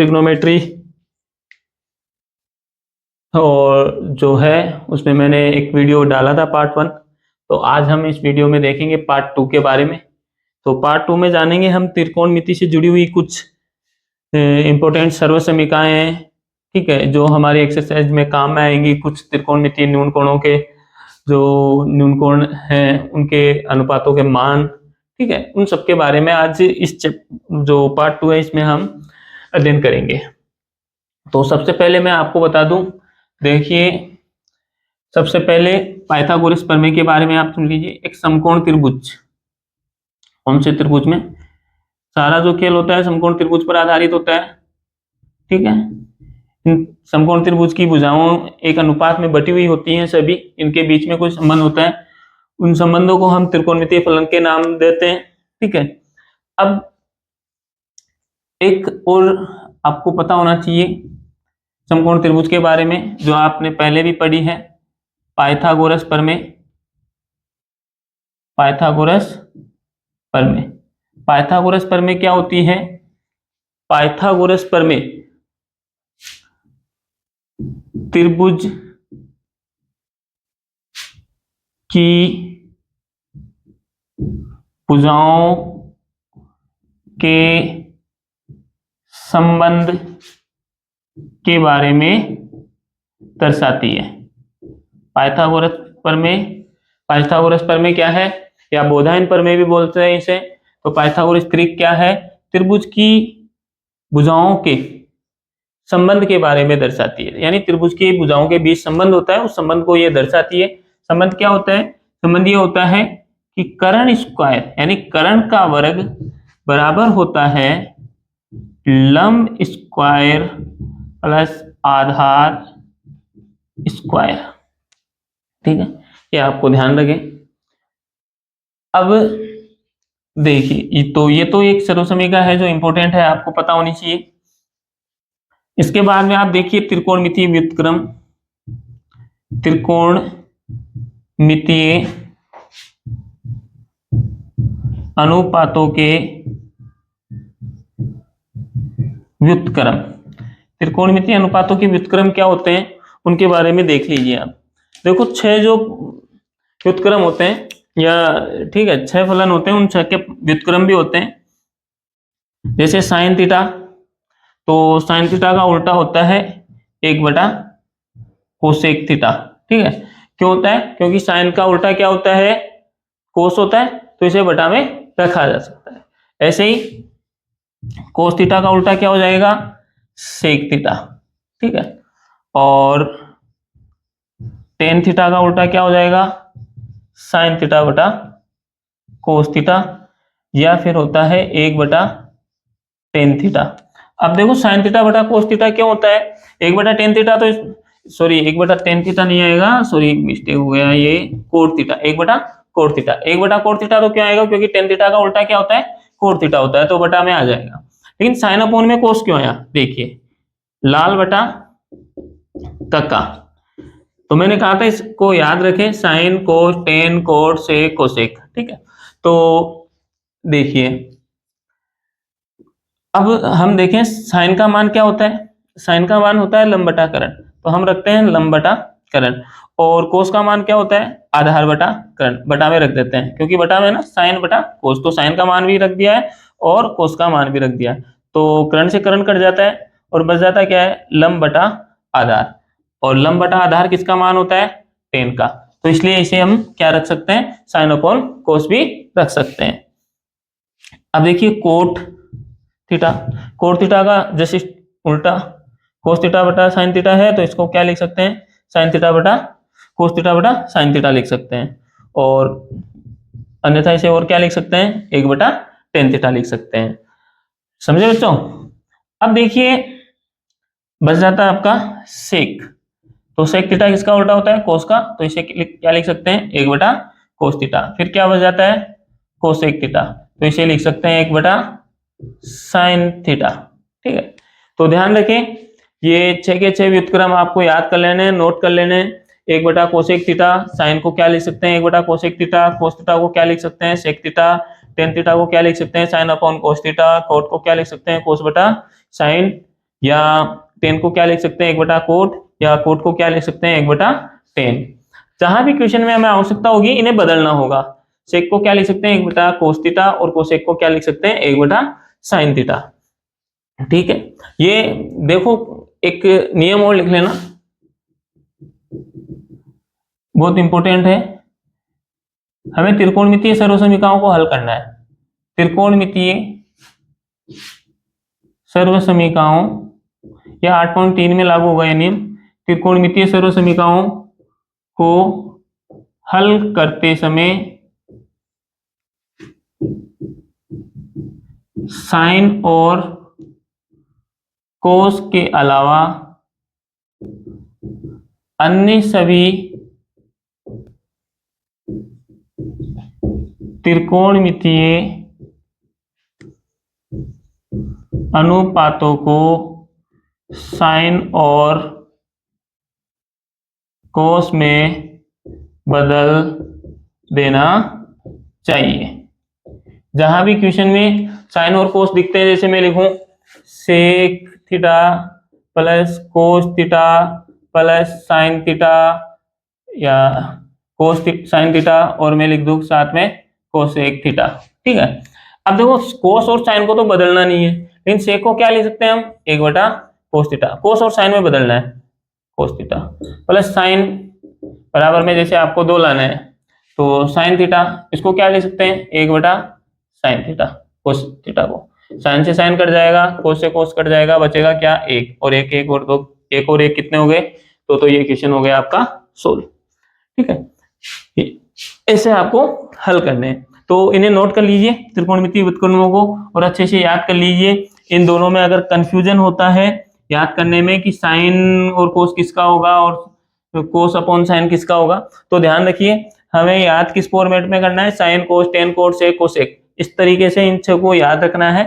Trigonometry और जो है उसमें मैंने एक वीडियो डाला था पार्ट 1। तो आज हम इस वीडियो में देखेंगे पार्ट 2 के बारे में। तो पार्ट 2 में जानेंगे हम त्रिकोणमिति से जुड़ी हुई कुछ इंपॉर्टेंट सर्वसमीकाएं हैं, ठीक है, जो हमारी एक्सरसाइज में काम में आएंगी। कुछ त्रिकोणमिति न्यून कोणों के जो न्यून कोण हैं उनके अनुपातों के मान, ठीक है, उन सब के बारे में आज इस जो पार्ट 2 है इसमें हम अध्ययन करेंगे। तो सबसे पहले मैं आपको बता दूं, देखिए सबसे पहले पाइथागोरस प्रमेय के बारे में आप सुन लीजिए। एक समकोण त्रिभुज, कौन से त्रिभुज में सारा जो खेल होता है समकोण त्रिभुज पर आधारित होता है, ठीक है। इन समकोण त्रिभुज की भुजाओं एक अनुपात में बटी हुई होती हैं सभी, इनके बीच में कोई संबंध होता है, उन संबंधों को हम त्रिकोणमितीय फलन के नाम देते हैं, ठीक है। अब एक और आपको पता होना चाहिए समकोण त्रिभुज के बारे में, जो आपने पहले भी पढ़ी है, पाइथागोरस प्रमेय। पाइथागोरस प्रमेय, पाइथागोरस प्रमेय क्या होती है? पाइथागोरस प्रमेय त्रिभुज की भुजाओं के संबंध के बारे में दर्शाती है। पाइथागोरस प्रमेय, पाइथागोरस प्रमेय क्या है, या बोधायन प्रमेय भी बोलते हैं इसे। तो पाइथागोरस त्रिक क्या है? त्रिभुज की भुजाओं के संबंध के बारे में दर्शाती है, यानी त्रिभुज की भुजाओं के बीच संबंध होता है, उस संबंध को यह दर्शाती है। संबंध क्या होता है? संबंध ये होता है कि कर्ण स्क्वायर यानी कर्ण का वर्ग बराबर होता है लंब स्क्वायर प्लस आधार स्क्वायर, ठीक है, ये आपको ध्यान रखें। अब देखिए ये तो एक सर्वसमीका है जो इंपॉर्टेंट है, आपको पता होनी चाहिए। इसके बाद में आप देखिए त्रिकोणमितीय व्युत्क्रम, त्रिकोणमितीय अनुपातों के व्युत्क्रम। त्रिकोणमितीय अनुपातों के व्युत्क्रम क्या होते हैं उनके बारे में देख लीजिए आप। देखो 6 जो व्युत्क्रम होते हैं, या ठीक है 6 फलन होते हैं, उन 6 के व्युत्क्रम भी होते हैं। जैसे साइन थीटा, तो साइन थीटा का उल्टा होता है 1 बटा कोसेक थीटा, ठीक है। क्यों होता है? क्योंकि साइन का उल्टा क्या होता है? कोस होता है, तो इसे बटा में रखा जा सकता है। ऐसे ही कोस थीटा का उल्टा क्या हो जाएगा? सेक थीटा, ठीक है। और टेन थीटा का उल्टा क्या हो जाएगा? साइन थीटा बटा कोस थीटा, या फिर होता है 1 बटा टेन थीटा। अब देखो साइन थीटा बटा कोस थीटा क्यों होता है? 1 बटा टेन थीटा, तो सॉरी 1 बटा टेन थीटा नहीं आएगा, सॉरी मिस्टेक हो गया, ये कोट थीटा, 1 बटा कोट थीटा। 1 बटा कोट थीटा तो क्यों आएगा? क्योंकि टेन थीटा का उल्टा क्या होता है? कोट थीटा होता है, तो बटा में आ जाएगा। लेकिन साइन अपोन में कोस क्यों आया? देखिए लाल बटा कक्का, तो मैंने कहा था इसको याद रखें, sine cos tan cot sec cosec, ठीक है। तो देखिए अब हम देखें साइन का मान क्या होता है? साइन का मान होता है लंब बटा कर्ण, तो हम रखते हैं लंब बटा कर्ण। और कोस का मान क्या होता है? आधार बटा कर्ण, बटा में रख देते हैं, क्योंकि बटा में ना साइन बटा कोस, तो साइन का मान भी रख दिया है और कोस का मान भी रख दिया है, तो कर्ण से कर्ण कट जाता है और बच जाता है क्या है? लंब बटा आधार। और लंब बटा आधार किसका मान होता है? टेन का, तो इसलिए इसे हम क्या रख सकते हैं? साइन अपॉन कोस भी रख सकते हैं। अब देखिए कोट थीटा, कोट थीटा का जैसे उल्टा कोस थीटा बटा साइन थीटा है, तो इसको क्या लिख सकते हैं? साइन थीटा बटा कोस थीटा बटा साइन थीटा लिख सकते हैं। और अन्यथा इसे और क्या लिख सकते हैं? 1 बटा टेन थीटा लिख सकते हैं। समझे बच्चों? अब देखिए बच जाता है आपका सेक, तो सेक थीटा किसका उल्टा होता है? कोस का, तो इसे क्या लिख सकते हैं? 1 बटा कोस थीटा। फिर क्या बच जाता है? कोसेक थीटा, तो इसे लिख सकते हैं 1 बटा साइन थीटा, ठीक है। तो ध्यान रखें ये 6 के 6 व्युत्क्रम आपको याद कर लेने, नोट कर लेने। 1 बटा कोसेक थीटा, साइन को क्या लिख सकते हैं? 1 बटा कोसेक थीटा। कोस थीटा को क्या लिख सकते हैं? Sec theta. टेन थीटा को क्या लिख सकते हैं? Sine upon cos theta. Cot को क्या लिख सकते हैं? कोस बटा साइन या 10 को क्या लिख सकते हैं 1/कोट, या कोट को क्या लिख सकते हैं 1/10। जहां भी क्वेश्चन में हमें आवश्यकता होगी इन्हें बदलना होगा। सेक को क्या लिख सकते हैं 1/कोस थीटा, और कोसेक को क्या लिख सकते हैं 1/साइन थीटा। ठीक है, ये देखो एक नियम और लिख लेना, बहुत इंपॉर्टेंट है। हमें त्रिकोणमितीय सर्वसमीकरणों को हल करना है। त्रिकोणमितीय सर्वसमीकरणों, या 8.3 में लागू होगा यह नियम। त्रिकोणमितीय सर्वसमीकरणों को हल करते समय साइन और कोस के अलावा अन्य सभी त्रिकोणमितीय अनुपातों को साइन और कोस में बदल देना चाहिए। जहां भी क्वेश्चन में साइन और कोस दिखते हैं, जैसे मैं लिखूं sec theta plus cos theta plus sine theta, या कोस साइन थीटा और मैं लिख दूं साथ में कोसेक थीटा। ठीक है, अब देखो कोस और साइन को तो बदलना नहीं है, लेकिन सेक को क्या लिख सकते हैं हम 1/कोस थीटा। कोस और साइन में बदलना है, कोस थीटा प्लस साइन बराबर में, जैसे आपको 2 लाना है तो साइन थीटा, इसको क्या लिख सकते हैं 1/साइन थीटा। कोस थीटा को साइन से साइन कट जाएगा, कोस से कोस कट जाएगा, बचेगा क्या 1 और 1, 1 और 2, 1 और 1 कितने हो गए, तो ये क्वेश्चन हो गया आपका सोल्व। ठीक है, ऐसे आपको हल करने हैं, तो इन्हें नोट कर लीजिए त्रिकोणमितीय व्युत्क्रमों को, और अच्छे से याद कर लीजिए। इन दोनों में अगर कंफ्यूजन होता है याद करने में कि साइन और कोस किसका होगा और कोस अपॉन साइन किसका होगा, तो ध्यान रखिए हमें याद किस फॉर्मेट में करना है, sine cos tan cot sec cosec, इस तरीके से इन छह को याद रखना है।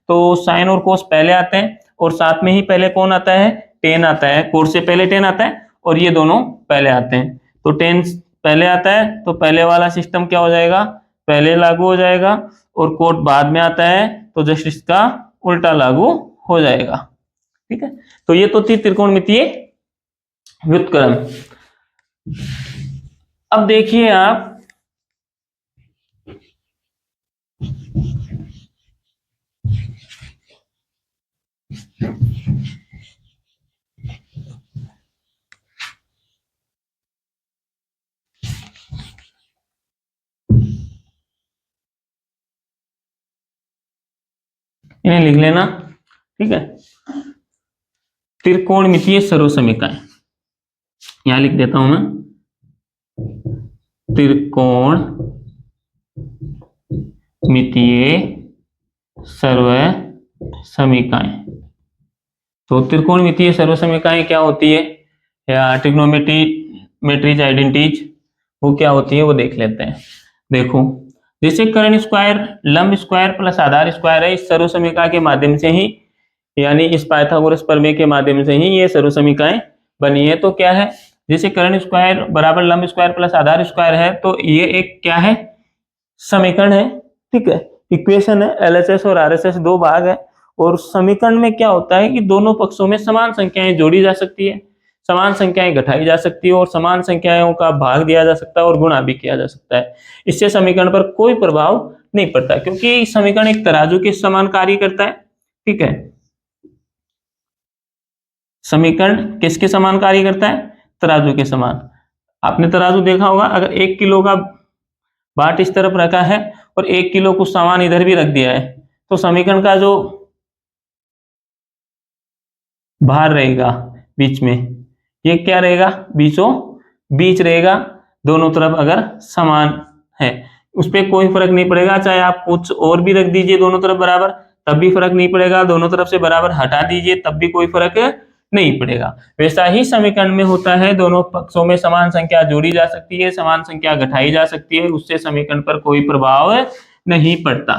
तो साइन और कोस पहले आते हैं, और साथ में ही पहले कौन आता है, टेन आता है, कोस से पहले टेन आता है, और ये दोनों पहले आते हैं। तो टेन पहले आता है तो पहले वाला सिस्टम क्या हो जाएगा, पहले लागू हो जाएगा, और कोट बाद में आता है तो जस्ट इसका उल्टा लागू हो जाएगा। ठीक है, तो ये तो थी त्रिकोणमितीय व्युत्क्रम। अब देखिए आप इन्हें लिख लेना। ठीक है, त्रिकोणमितीय सर्वसमीकरण यहां लिख देता हूं मैं, त्रिकोणमितीय सर्वसमीकरण। तो त्रिकोणमितीय सर्वसमीकरण क्या होती है, या ट्रिग्नोमेट्रीज आइडेंटिटीज वो क्या होती है वो देख लेते हैं। देखो जैसे कर्ण स्क्वायर लंब स्क्वायर प्लस आधार स्क्वायर है, इस सर्वसमीकरण के माध्यम से ही, यानी इस पाइथागोरस प्रमेय के माध्यम से ही ये सर्वसमीकरण बनी है। तो क्या है, जैसे कर्ण स्क्वायर बराबर लंब स्क्वायर प्लस आधार स्क्वायर है, तो ये एक क्या है, समीकरण है। ठीक है, इक्वेशन है, एलएचएस और आरएचएस दो भाग है, और समीकरण में क्या होता है कि दोनों पक्षों में समान संख्याएं जोड़ी जा सकती है, समान संख्याएं घटाई जा सकती है, और समान संख्याओं का भाग दिया जा सकता है और गुणा भी किया जा सकता है। इससे समीकरण पर कोई प्रभाव नहीं पड़ता, क्योंकि समीकरण एक तराजू के समान कार्य करता है। ठीक है, समीकरण किसके समान कार्य करता है, तराजू के समान। आपने तराजू देखा होगा, अगर 1 किलो का बाट इस तरफ रखा है और 1 किलो कुछ सामान इधर भी रख दिया है, तो समीकरण का जो भार रहेगा बीच में, ये क्या रहेगा, बीचों बीच रहेगा, दोनों तरफ अगर समान है उस पर कोई फर्क नहीं पड़ेगा। चाहे आप कुछ और भी रख दीजिए दोनों तरफ बराबर, तब भी फर्क नहीं पड़ेगा, दोनों तरफ से बराबर हटा दीजिए तब भी कोई फर्क नहीं पड़ेगा। वैसा ही समीकरण में होता है, दोनों पक्षों में समान संख्या जोड़ी जा सकती है, समान संख्या घटाई जा सकती है, उससे समीकरण पर कोई प्रभाव नहीं पड़ता।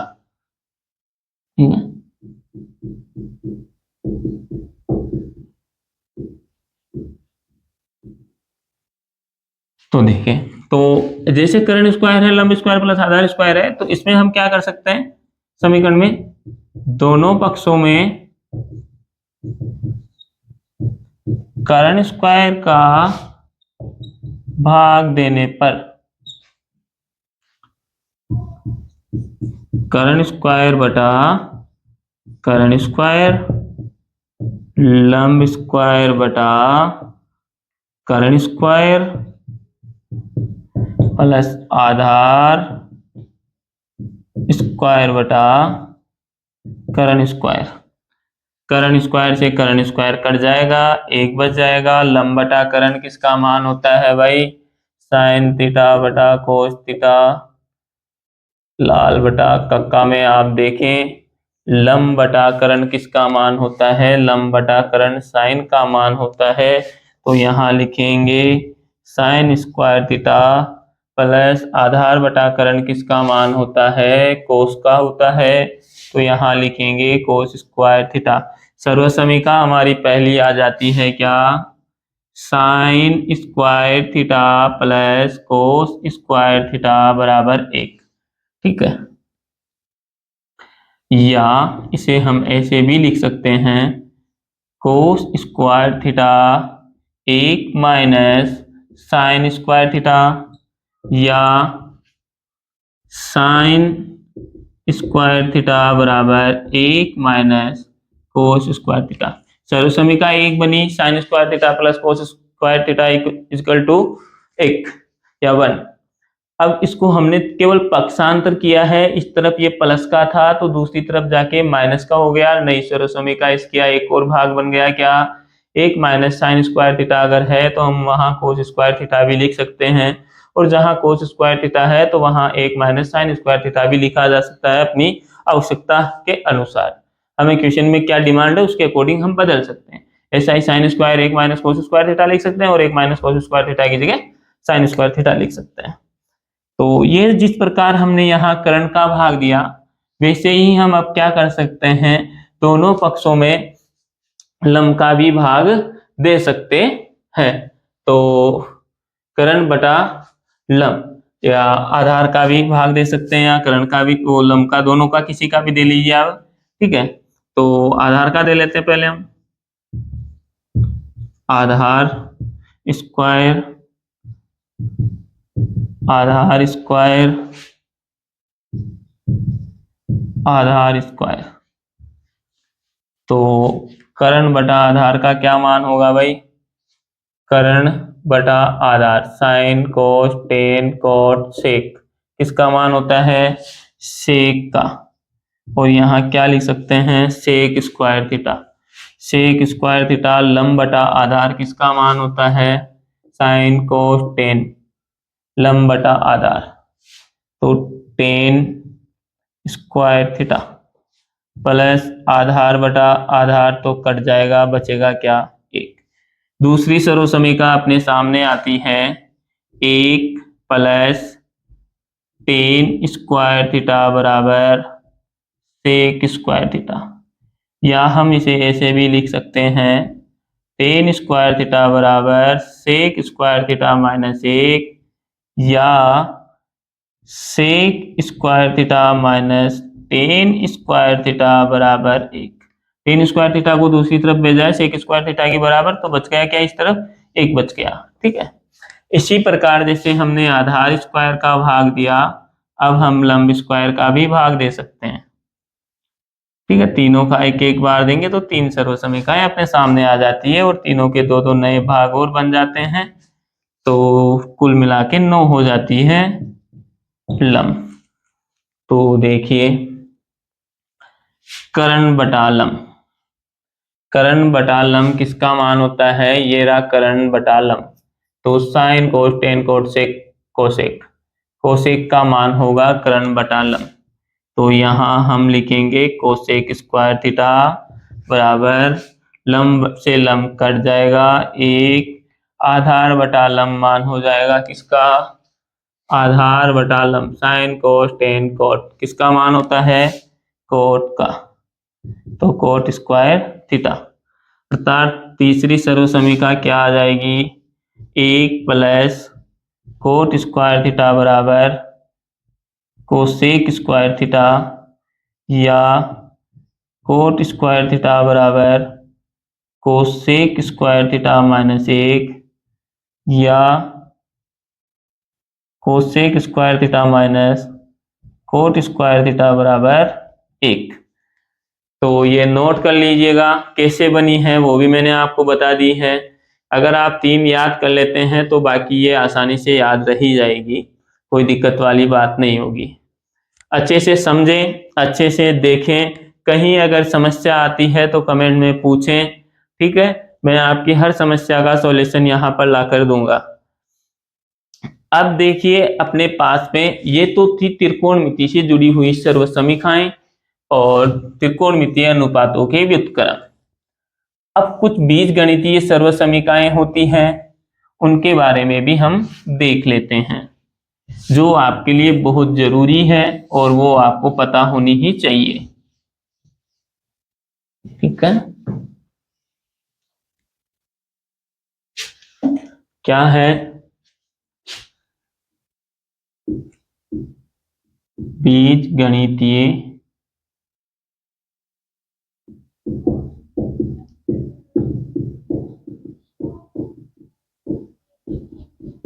तो देखिए, तो जैसे कर्ण स्क्वायर है लंब स्क्वायर प्लस आधार स्क्वायर है, तो इसमें हम क्या कर सकते हैं, समीकरण में दोनों पक्षों में करण स्क्वायर का भाग देने पर करण स्क्वायर बटा करण स्क्वायर, लंब स्क्वायर बटा करण स्क्वायर प्लस आधार स्क्वायर बटा करण स्क्वायर। करण स्क्वायर से करण स्क्वायर कट जाएगा, एक बच जाएगा। लंब बटा करण किसका मान होता है भाई? साइन थीटा बटा कोस थीटा। लाल बटा कक्का में आप देखें, लंब बटा करण किसका मान होता है? लंब बटा करण साइन का मान होता है। तो यहाँ लिखेंगे साइन स्क्वायर थीटा प्लस आधार बटा करण किसका मान होता है? कोस का होता है। तो यहाँ लिखेंगे कोस स्क्वायर थीटा। सर्वसमीका हमारी पहली आ जाती है क्या? Sign square theta plus cos square theta बराबर 1। ठीक है, या इसे हम ऐसे भी लिख सकते हैं, cos square theta 1 minus sine square theta, या साइन स्क्वायर थीटा बराबर 1 माइनस कोस स्क्वायर थीटा। सर्वसमीका 1 बनी, sine square theta plus cos square theta equal to 1 या 1। अब इसको हमने केवल पक्षांतर किया है, इस तरफ ये प्लस का था तो दूसरी तरफ जाके माइनस का हो गया। नई सर्वसमीका इसका एक और भाग बन गया क्या? 1 माइनस साइन स्क्वायर थीटा अगर है तो हम वहां कोस स्क्वायर थीटा भी लिख सकते हैं, और जहां कोस स्क्वायर थीटा है तो वहां 1 माइनस साइन स्क्वायर थीटा भी लिखा जा सकता है अपनी आवश्यकता के अनुसार। हमें क्वेश्चन में क्या डिमांड है उसके अकॉर्डिंग हम बदल सकते हैं। ऐसा ही sine square 1 minus cos square theta लिख सकते हैं, और 1 माइनस कोस स्क्वायर थीटा की जगह साइन स्क्वायर थीटा लिख सकते हैं। तो ये जिस प्रकार हमने यहाँ करण का भाग दिया, वैसे ही हम अब क्या कर सकते हैं, दोनों पक्षों में लंब का भी भाग दे सकते हैं। तो करण बटा लंब, या आधार का भी भाग दे सकते हैं, या करण का भी, वो लंब का, दोनों का किसी का भी दे लीजिए आप। ठीक है, तो आधार का दे लेते हैं पहले हम। आधार स्क्वायर, आधार स्क्वायर, आधार स्क्वायर। तो करण बटा आधार का क्या मान होगा भाई? करण बटा आधार sine cos tan cot sec किसका मान होता है? सेक का। और यहाँ क्या लिख सकते हैं? Sec square theta. Sec square theta लंब बटा आधार किसका मान होता है? साइन कोस टेन लंब बटा आधार। तो टेन स्क्वायर थीटा प्लस आधार बटा आधार तो कट जाएगा, बचेगा क्या? 1। दूसरी सर्वसमीका अपने सामने आती है, 1 प्लस टेन स्क्वायर थीटा बराबर सेक स्क्वायर थीटा, या हम इसे ऐसे भी लिख सकते हैं, टेन स्क्वायर थीटा बराबर सेक स्क्वायर थीटा माइनस 1, या sec square theta minus tan square theta बराबर 1। टेन स्क्वायर थीटा को दूसरी तरफ भेजा है सेक स्क्वायर थीटा के बराबर, तो बच गया क्या? इस तरफ 1 बच गया। ठीक है, इसी प्रकार जैसे हमने आधार स्क्वायर का भाग दिया, अब हम लंब स्क्वायर का भी भाग दे सकते हैं। ठीक है, तीनों का एक एक बार देंगे तो 3 सर्वसमीकाएं अपने सामने आ जाती है, और तीनों के 2-2 नए भाग और बन जाते हैं, तो कुल मिला के 9 हो जाती है लंब। तो देखिए, करण बटा लंब, करण बटा लंब किसका मान होता है? ये रहा करण बटा लंब। तो sign cos ten cosec cosec, cosec का मान होगा करण बटा लंब। तो यहाँ हम लिखेंगे कोसेक स्क्वायर थीटा बराबर, लंब से लंब कट जाएगा 1, आधार बटा लंब मान हो जाएगा किसका? आधार बटा लंब साइन कोस टेन कोट किसका मान होता है? कोट का। तो कोट स्क्वायर थीटा, अर्थात तीसरी सर्वसमीका क्या आ जाएगी? 1 प्लस कोट स्क्वायर थीटा बराबर कोसेक स्क्वायर थीटा, या कोट स्क्वायर थीटा बराबर कोसेक स्क्वायर थीटा माइनस 1 या cosec square theta minus cot square theta बराबर 1। तो ये नोट कर लीजिएगा, कैसे बनी है वो भी मैंने आपको बता दी है। अगर आप 3 याद कर लेते हैं तो बाकी ये आसानी से याद रही जाएगी, कोई दिक्कत वाली बात नहीं होगी। अच्छे से समझें, अच्छे से देखें, कहीं अगर समस्या आती है तो कमेंट में पूछें, ठीक है। मैं आपकी हर समस्या का सॉल्यूशन यहाँ पर ला कर दूंगा। अब देखिए अपने पास में ये तो थी त्रिकोणमिति से जुड़ी हुई सर्वसमीकाएं और त्रिकोणमितीय अनुपातों के व्युत्क्रम। अब कुछ बीजगणितीय सर्वसमीकाएं होती हैं, उनके बारे में भी हम देख लेते हैं, जो आपके लिए बहुत जरूरी है और वो आपको पता होनी ही चाहिए, ठीक है। क्या है बीजगणितीय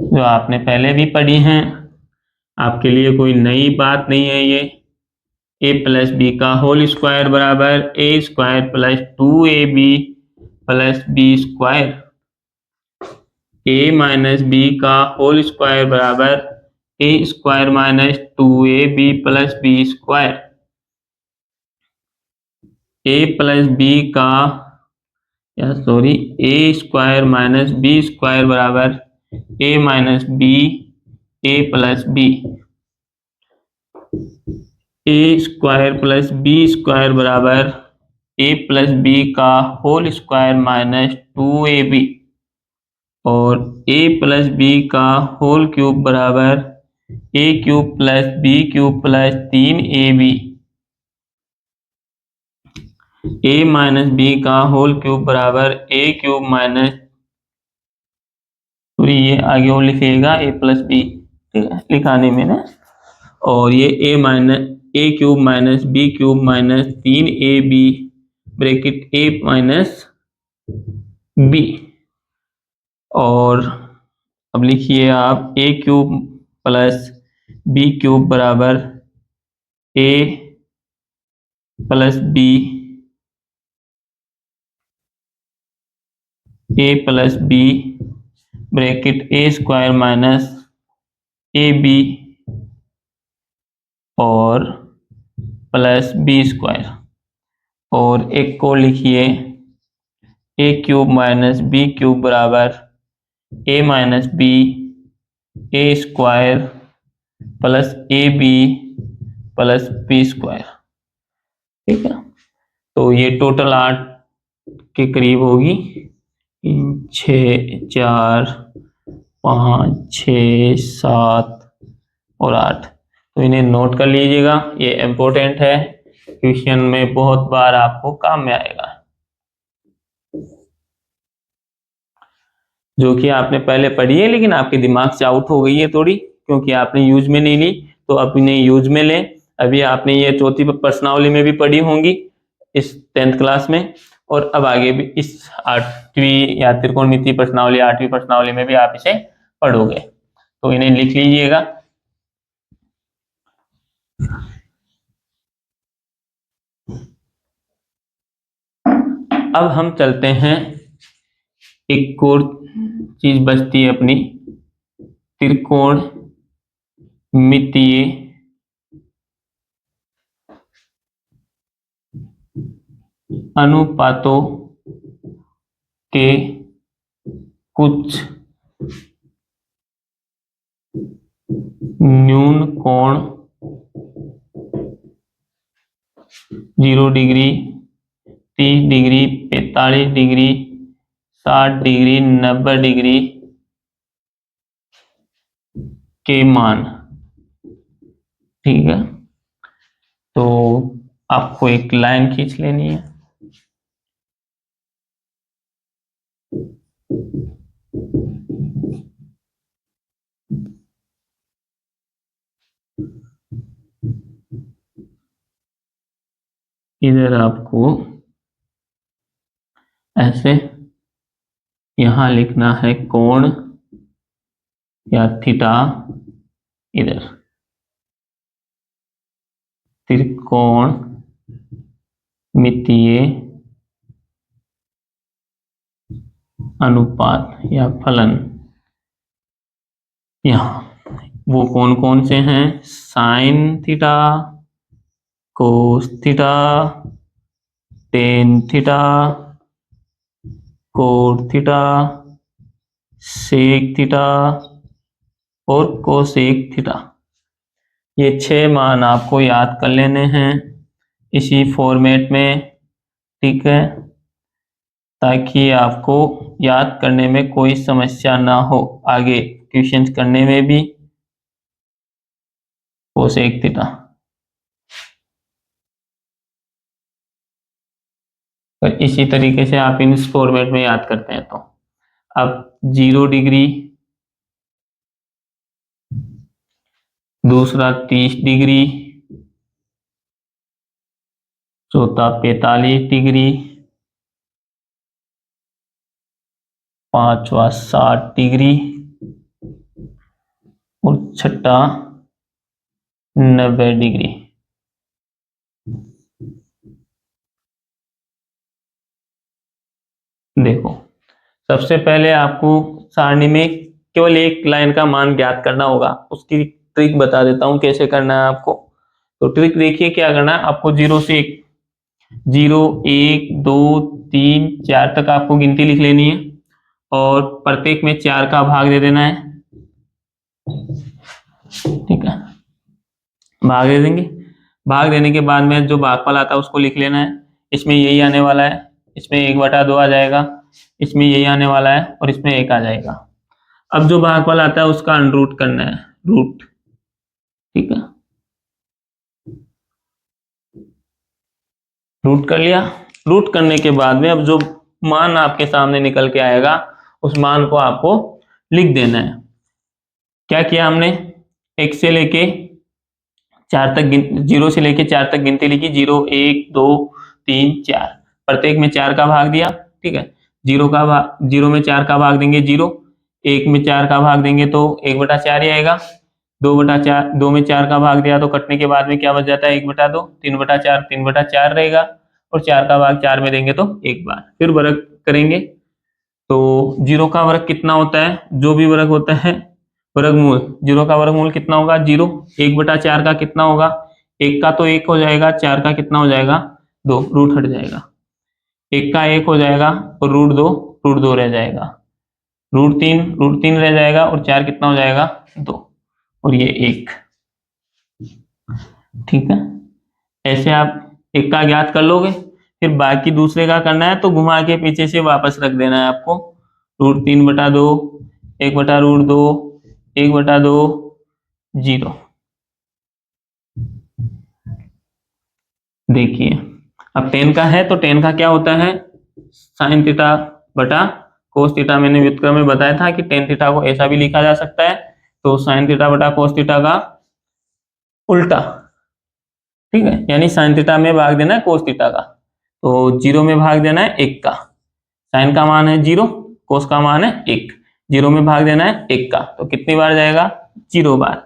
जो आपने पहले भी पढ़ी हैं, आपके लिए कोई नई बात नहीं है ये। ए प्लस बी का होल स्क्वायर बराबर a square plus 2ab plus b square, a minus b का होल स्क्वायर बराबर a square minus 2ab plus b square, a plus b का या sorry a square minus b square बराबर a minus b a plus b, a square plus b square बराबर a plus b का whole square minus 2ab और a plus b का whole cube बराबर a cube plus b cube plus 3ab, a minus b का whole cube बराबर a cube minus, ये आगे और लिखिएगा ए प्लस बी, ठीक है, लिखाने में ना। और ये a minus a cube minus b cube minus 3ab bracket a minus b, और अब लिखिए आप a cube plus b cube बराबर a plus b a plus b bracket a square minus a b और प्लस बी स्क्वायर, और एक को लिखिए a cube minus b cube बराबर a minus b a square plus a b plus b square, ठीक है। तो ये टोटल 8 के करीब होगी, 6 4 5 6 7 और 8। तो इन्हें नोट कर लीजिएगा, ये इम्पोर्टेंट है, क्वेश्चन में बहुत बार आपको काम में आएगा। जो कि आपने पहले पढ़ी है लेकिन आपके दिमाग से आउट हो गई है थोड़ी, क्योंकि आपने यूज में नहीं ली, तो अब इन्हें यूज में लें। अभी आपने ये चौथी प्रश्नावली में भी पढ़ी होंगी इस 10th क्लास में, और अब आगे भी इस 8वीं या त्रिकोणमितीय प्रश्नावली 8वीं प्रश्नावली में भी आप इसे पढ़ोगे, तो इन्हें लिख लीजिएगा। अब हम चलते हैं, एक और चीज बचती है अपनी, त्रिकोणमितीय अनुपातों के कुछ न्यून कोण 0 degree 30 degree 45 degree 60 degree 90 degree के मान, ठीक है। तो आपको एक लाइन खींच लेनी है, इधर आपको ऐसे यहां लिखना है कोण या थीटा, इधर त्रिकोण मितीय अनुपात या फलन। यहां वो कौन कौन से हैं? Sine theta, cos theta, tan theta, cot theta, sec theta और कोसेक थीटा। ये 6 मान आपको याद कर लेने हैं इसी फॉर्मेट में, ठीक है, ताकि आपको याद करने में कोई समस्या ना हो आगे क्वेश्चंस करने में भी। कोसेक थीटा, और इसी तरीके से आप इन फॉर्मेट में याद करते हैं। तो अब 0 डिग्री, दूसरा 30 डिग्री, चौथा 45 डिग्री, पांचवा 60 डिग्री और छठा 90 डिग्री। देखो, सबसे पहले आपको सारणी में केवल एक लाइन का मान ज्ञात करना होगा। उसकी ट्रिक बता देता हूं कैसे करना है आपको। तो ट्रिक देखिए, क्या करना है आपको, 0 से 0 1 2 3 4 तक आपको गिनती लिख लेनी है और प्रत्येक में 4 का भाग दे देना है, ठीक है। भाग दे देंगे, भाग देने के बाद में जो भागफल आता है उसको लिख लेना है। इसमें यही आने वाला है, इसमें 1/2 आ जाएगा, इसमें यही आने वाला है और इसमें 1 आ जाएगा। अब जो भागफल आता है उसका अनरूट करना है, रूट, ठीक है। रूट कर लिया। रूट करने के बाद में अब जो मान आपके सामने निकल के आएगा उस मान को आपको लिख देना है। क्या किया हमने, 1 से लेके 4 तक 0 से लेके 4 तक गिनती लिखी, 0 1 2 3 4, प्रत्येक में 4 का भाग दिया, ठीक है। 0 में 4 का भाग देंगे 0, 1 में 4 का भाग देंगे तो 1/4 ही आएगा। 2/4, 2 में 4 का भाग दिया तो कटने के बाद में क्या बच जाता है, 1/2, 3/4, 3/4 रहेगा और 4 का भाग 4 में देंगे तो 1 बार। फिर वर्ग करेंगे तो 0 का वर्ग कितना होता है, जो भी वर्ग होता है वर्गमूल, 0 का वर्गमूल कितना होगा, 0। 1/4 का कितना होगा, 1 का तो 1 हो जाएगा, 4 का कितना हो जाएगा, 2, रूट हट जाएगा। 1 का 1 हो जाएगा और रूट 2 रह जाएगा, रूट 3 रह जाएगा और 4 कितना हो जाएगा, 2 और ये 1, ठीक है। ऐसे आप 1 का ज्ञात कर लोगे, फिर बाकी दूसरे का करना है तो घुमा के पीछे से वापस रख देना है आपको। √3/2, 1/√2, 1/2, 0। देखिए, अब 10 का है तो 10 का क्या होता है, साइन थीटा बटा कोस थीटा। मैंने व्युत्क्रम में बताया था कि टेन थीटा को ऐसा भी लिखा जा सकता है, तो साइन थीटा बटा कोस थीटा का उल्टा, ठीक है। यानी साइन थीटा में भाग देना है कोस थीटा का, तो 0 में भाग देना है 1 का। साइन का मान है 0, कोस का मान है 1, 0 में भाग देना है 1 का, तो कितनी बार जाएगा, 0 बार।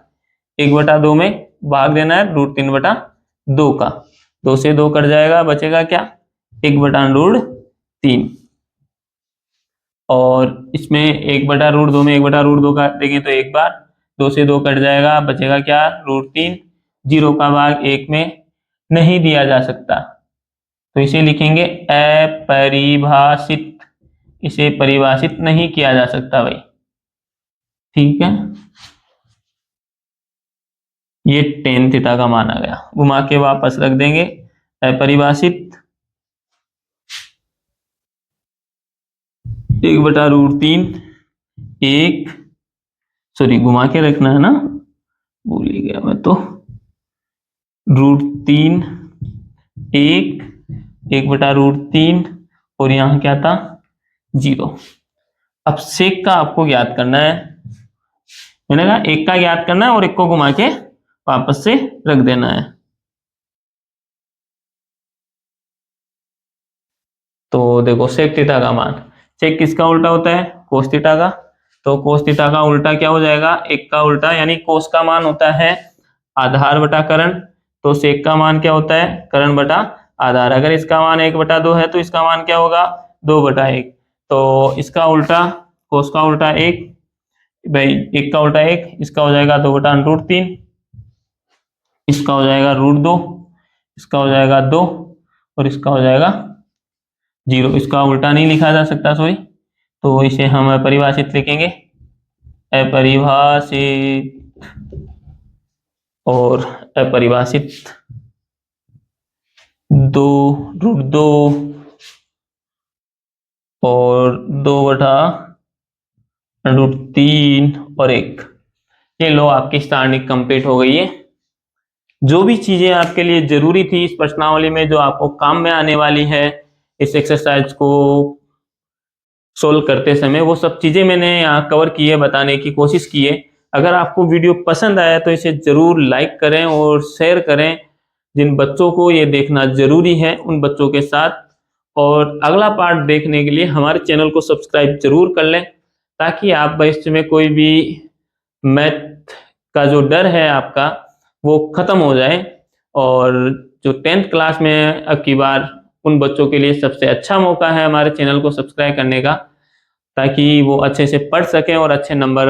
1/2 में भाग देना है √3/2 का, 2 से 2 कट जाएगा, बचेगा क्या, 1/√3। और इसमें 1/√2 में 1/√2 का देंगे तो 1 बार, 2 से 2 कट जाएगा, बचेगा क्या, √3। 0 का भाग 1 में नहीं दिया जा सकता तो इसे लिखेंगे अपरिभाषित, इसे परिभाषित नहीं किया जा सकता भाई, ठीक है। ये टेन थीटा का मान आ गया, घुमा के वापस रख देंगे, अपरिभाषित 1/√3, 1, सॉरी घुमा के रखना है ना, भूल ही गया मैं तो, √3, 1, 1/√3 और यहाँ क्या था, 0। अब सेक का आपको ज्ञात करना है, मैंने कहा 1 का ज्ञात करना है और 1 को घुमा के वापस से रख देना है। तो देखो सेक थीटा का मान, सेक किसका उल्टा होता है, कोस थीटा का, तो कोस थीटा का उल्टा क्या हो जाएगा, 1 का उल्टा, यानी कोस का मान होता है आधार बटा करण, तो सेक का मान क्या होता है, करण बटा आधार। अगर इसका मान 1/2 है तो इसका मान क्या होगा, 2/1। तो इसका उल्टा, कोस का उल्टा 1, भाई 1 का उल्टा 1, इसका हो जाएगा 2/√3, इसका हो जाएगा √2, इसका हो जाएगा 2, और इसका हो जाएगा 0। इसका उल्टा नहीं लिखा जा सकता, सॉरी, तो इसे हम अपरिभाषित लिखेंगे, अपरिभाषित और अपरिभाषित 2√2 और 2/√3 और 1। ये लो आपकी सारणी कंप्लीट हो गई है। जो भी चीजें आपके लिए जरूरी थी इस प्रश्नावली में, जो आपको काम में आने वाली है इस एक्सरसाइज को सोल्व करते समय, वो सब चीजें मैंने यहाँ कवर की है, बताने की कोशिश की है। अगर आपको वीडियो पसंद आया तो इसे जरूर लाइक करें और शेयर करें, जिन बच्चों को ये देखना जरूरी है उन बच्चों के साथ। और अगला पार्ट देखने के लिए हमारे चैनल को सब्सक्राइब जरूर कर लें, ताकि आप भविष्य में कोई भी मैथ का जो डर है आपका वो खत्म हो जाए। और जो 10th क्लास में अब की बार, उन बच्चों के लिए सबसे अच्छा मौका है हमारे चैनल को सब्सक्राइब करने का, ताकि वो अच्छे से पढ़ सकें और अच्छे नंबर